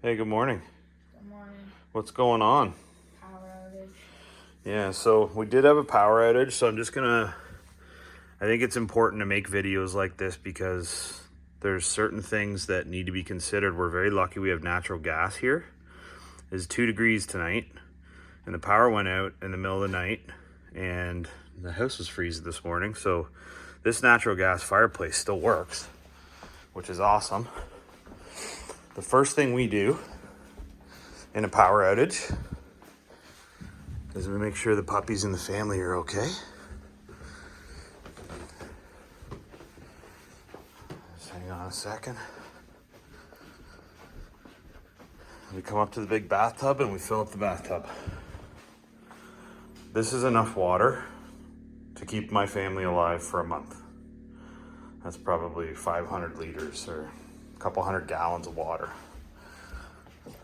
Hey, good morning. Good morning. What's going on? Power outage. Yeah, so we did have a power outage, so I think it's important to make videos like this because there's certain things that need to be considered. We're very lucky we have natural gas here. It's 2 degrees tonight, and the power went out in the middle of the night, and the house was freezing this morning, so this natural gas fireplace still works, which is awesome. The first thing we do in a power outage is we make sure the puppies and the family are okay. Just hang on a second. We come up to the big bathtub and we fill up the bathtub. This is enough water to keep my family alive for a month. That's probably 500 liters or a couple hundred gallons of water.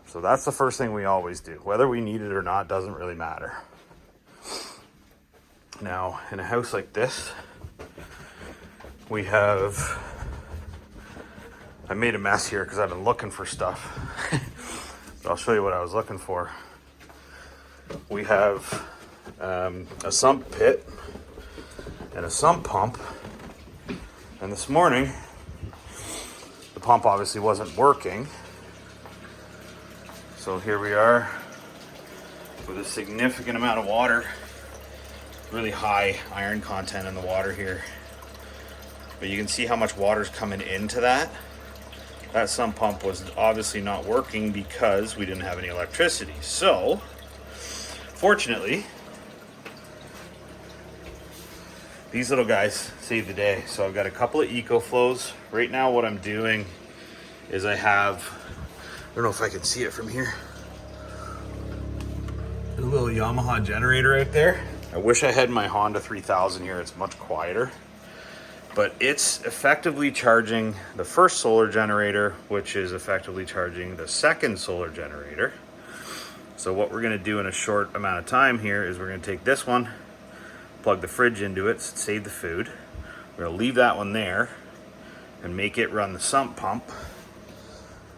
So that's the first thing we always do. Whether we need it or not doesn't really matter. Now, in a house like this, I made a mess here because I've been looking for stuff. But I'll show you what I was looking for. We have a sump pit and a sump pump. And this morning, the pump obviously wasn't working. So here we are with a significant amount of water, really high iron content in the water here. But you can see how much water's coming into that. That sump pump was obviously not working because we didn't have any electricity. So, fortunately, these little guys saved the day. So I've got a couple of Ecoflows. Right now what I'm doing is I don't know if I can see it from here. There's a little Yamaha generator out there. I wish I had my Honda 3000 here. It's much quieter. But it's effectively charging the first solar generator, which is effectively charging the second solar generator. So what we're gonna do in a short amount of time here is we're gonna take this one, plug the fridge into it, save the food. We're gonna leave that one there and make it run the sump pump.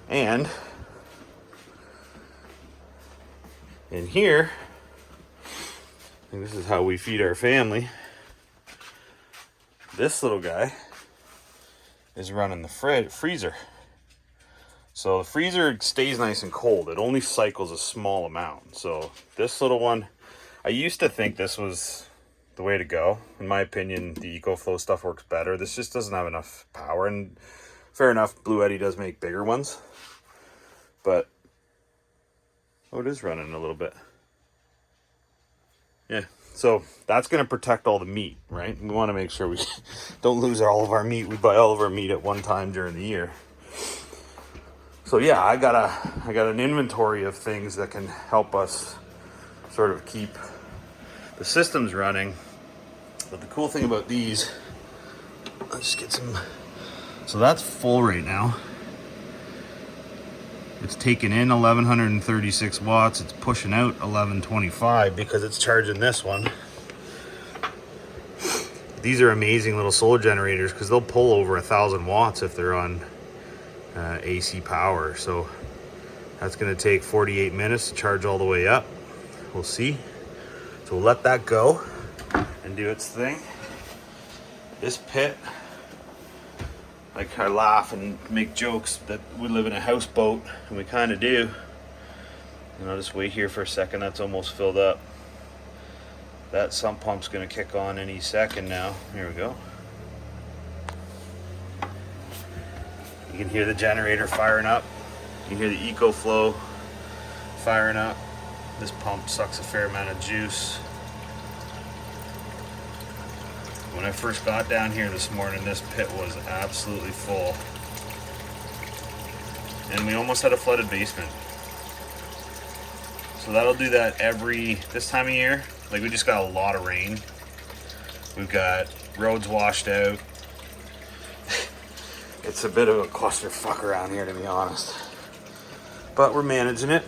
And in here, and this is how we feed our family, this little guy is running the freezer. So the freezer stays nice and cold. It only cycles a small amount. So this little one, I used to think this was the way to go. In my opinion, the Ecoflow stuff works better. This just doesn't have enough power. And fair enough, Blue Eddy does make bigger ones. But, oh, it is running a little bit. Yeah, so that's going to protect all the meat, right? We want to make sure we don't lose all of our meat. We buy all of our meat at one time during the year. So yeah, I got an inventory of things that can help us sort of keep the systems running. But the cool thing about these, let's just get some, so that's full right now. It's taking in 1136 watts. It's pushing out 1125 because it's charging this one. These are amazing little solar generators because they'll pull over 1,000 watts if they're on AC power. So that's going to take 48 minutes to charge all the way up. We'll see. So we'll let that go and do its thing. This pit, like, I laugh and make jokes that we live in a houseboat, and we kind of do. And I'll just wait here for a second. That's almost filled up. That sump pump's going to kick on any second now. Here we go. You can hear the generator firing up. You can hear the Ecoflow firing up. This pump sucks a fair amount of juice. When I first got down here this morning, this pit was absolutely full. And we almost had a flooded basement. So that'll do that this time of year. Like, we just got a lot of rain. We've got roads washed out. It's a bit of a clusterfuck around here, to be honest. But we're managing it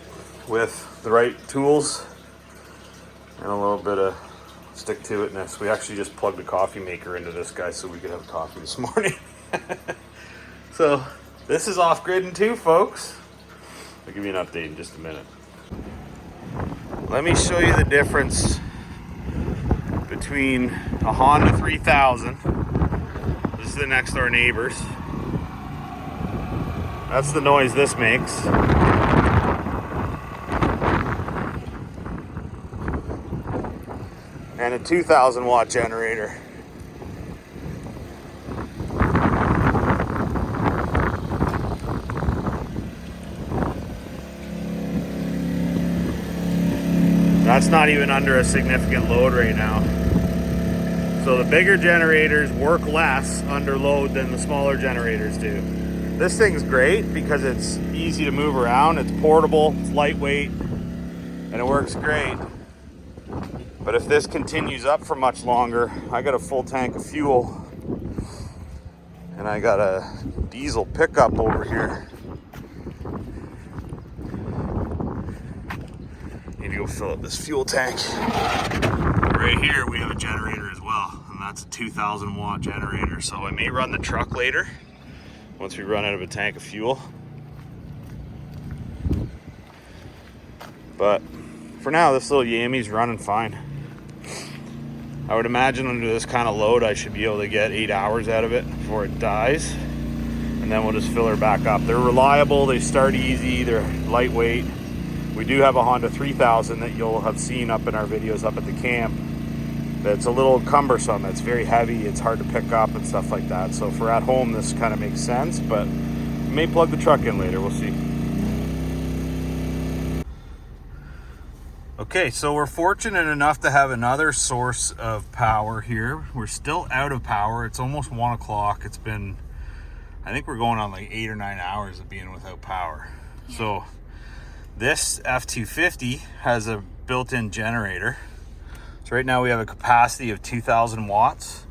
with the right tools and a little bit of stick-to-itness. We actually just plugged a coffee maker into this guy so we could have coffee this morning. So this is off-gridding too, folks. I'll give you an update in just a minute. Let me show you the difference between a Honda 3000. This is the next door neighbors. That's the noise this makes. And a 2000 watt generator. That's not even under a significant load right now. So the bigger generators work less under load than the smaller generators do. This thing's great because it's easy to move around, it's portable, it's lightweight, and it works great. But if this continues up for much longer, I got a full tank of fuel and I got a diesel pickup over here. Need to go fill up this fuel tank. Right here we have a generator as well, and that's a 2000 watt generator. So I may run the truck later once we run out of a tank of fuel. But for now, this little Yammy's running fine. I would imagine under this kind of load, I should be able to get 8 hours out of it before it dies. And then we'll just fill her back up. They're reliable, they start easy, they're lightweight. We do have a Honda 3000 that you'll have seen up in our videos up at the camp. That's a little cumbersome, it's very heavy, it's hard to pick up and stuff like that. So for at home, this kind of makes sense, but we may plug the truck in later, we'll see. Okay, so we're fortunate enough to have another source of power here. We're still out of power. It's almost 1 o'clock. It's been, I think we're going on like 8 or 9 hours of being without power. Yeah. So this F250 has a built-in generator. So right now we have a capacity of 2000 watts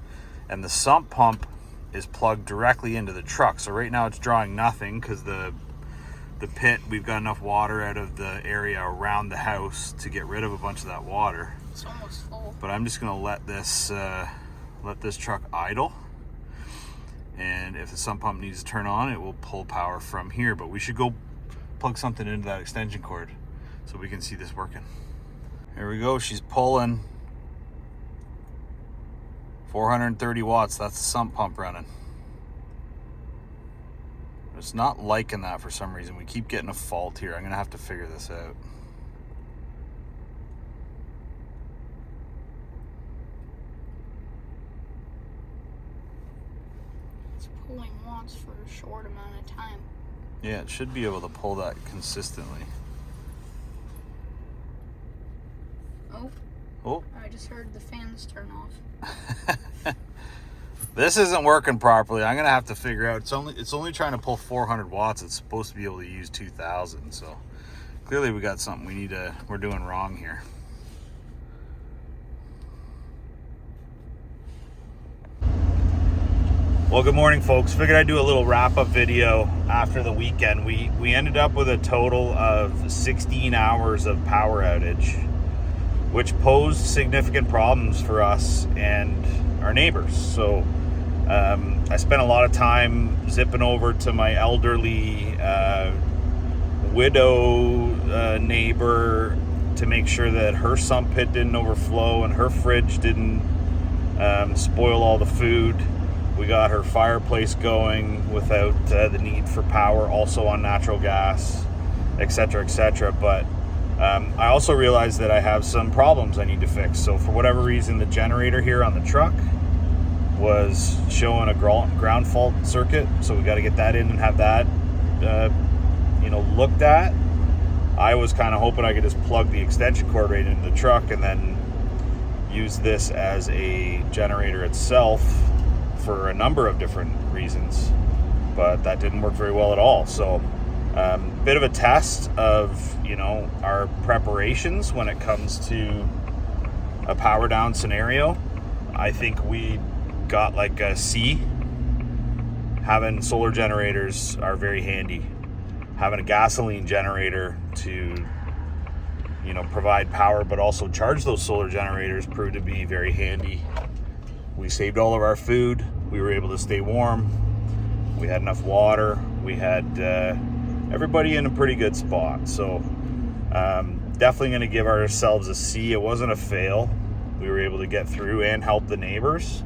and the sump pump is plugged directly into the truck. So right now it's drawing nothing because the pit, we've got enough water out of the area around the house to get rid of a bunch of that water. It's almost full. But I'm just gonna let this truck idle. And if the sump pump needs to turn on, it will pull power from here. But we should go plug something into that extension cord so we can see this working. Here we go, she's pulling 430 watts. That's the sump pump running. It's not liking that for some reason. We keep getting a fault here. I'm gonna have to figure this out. It's pulling once for a short amount of time. Yeah, it should be able to pull that consistently. Oh. I just heard the fans turn off. This isn't working properly. I'm gonna have to figure out. It's only trying to pull 400 watts. It's supposed to be able to use 2000. So clearly we got something we're doing wrong here. Well, good morning, folks. Figured I'd do a little wrap-up video after the weekend. We ended up with a total of 16 hours of power outage, which posed significant problems for us and our neighbors. So I spent a lot of time zipping over to my elderly widow neighbor to make sure that her sump pit didn't overflow and her fridge didn't spoil all the food. We got her fireplace going without the need for power, also on natural gas, etc., etc. But I also realized that I have some problems I need to fix. So for whatever reason, the generator here on the truck was showing a ground fault circuit. So we got to get that in and have that, looked at. I was kind of hoping I could just plug the extension cord right into the truck and then use this as a generator itself for a number of different reasons, but that didn't work very well at all. So bit of a test of our preparations when it comes to a power down scenario. I think we got like a C. Having solar generators are very handy. Having a gasoline generator to provide power but also charge those solar generators proved to be very handy. We saved all of our food. We were able to stay warm. We had enough water. We had everybody in a pretty good spot. So definitely going to give ourselves a C. It wasn't a fail. We were able to get through and help the neighbors,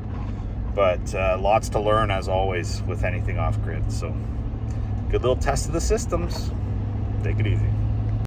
but lots to learn as always with anything off grid. So good little test of the systems. Take it easy.